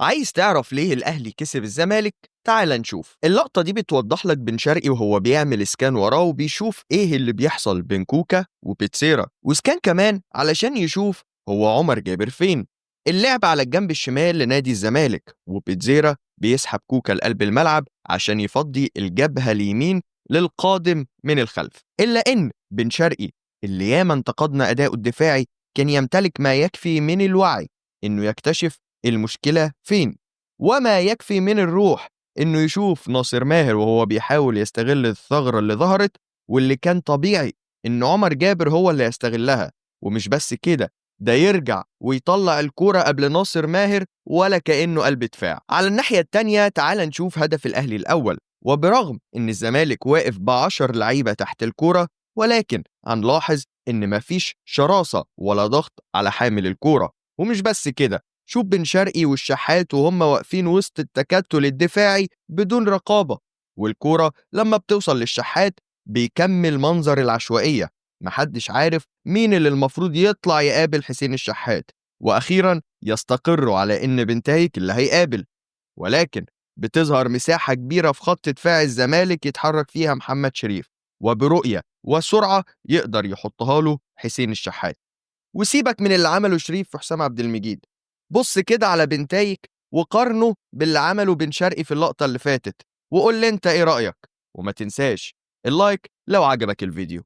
عايز تعرف ليه الأهلي كسب الزمالك؟ تعال نشوف. اللقطة دي بتوضح لك بن شرقي وهو بيعمل سكان وراه وبيشوف إيه اللي بيحصل بين كوكا وبيتسيرا، وسكان كمان علشان يشوف هو عمر جابر فين. اللعب على الجنب الشمال لنادي الزمالك، وبيتزيرا بيسحب كوكا لقلب الملعب عشان يفضي الجبهة اليمين للقادم من الخلف. إلا إن بن شرقي اللي ياما انتقدنا أداؤه الدفاعي كان يمتلك ما يكفي من الوعي إنه يكتشف المشكلة فين، وما يكفي من الروح إنه يشوف ناصر ماهر وهو بيحاول يستغل الثغرة اللي ظهرت، واللي كان طبيعي إن عمر جابر هو اللي يستغلها. ومش بس كده، ده يرجع ويطلع الكورة قبل ناصر ماهر ولا كأنه قلب دفاع. على الناحية التانية تعال نشوف هدف الأهلي الأول. وبرغم إن الزمالك واقف ب10 لعيبة تحت الكورة، ولكن هنلاحظ إن مفيش شراسة ولا ضغط على حامل الكورة. ومش بس كده، شوف بن شرقي والشحات وهم واقفين وسط التكتل الدفاعي بدون رقابة، والكورة لما بتوصل للشحات بيكمل منظر العشوائية. محدش عارف مين اللي المفروض يطلع يقابل حسين الشحات، وأخيرا يستقروا على إن بنتايك اللي هيقابل. ولكن بتظهر مساحة كبيرة في خط دفاع الزمالك يتحرك فيها محمد شريف، وبرؤية وسرعة يقدر يحطها له حسين الشحات. وسيبك من اللي عمله شريف في حسام عبد المجيد، بص كده على بنتايك وقارنه باللي عمله بن شرقي في اللقطة اللي فاتت، وقول لي انت ايه رأيك. وما تنساش اللايك لو عجبك الفيديو.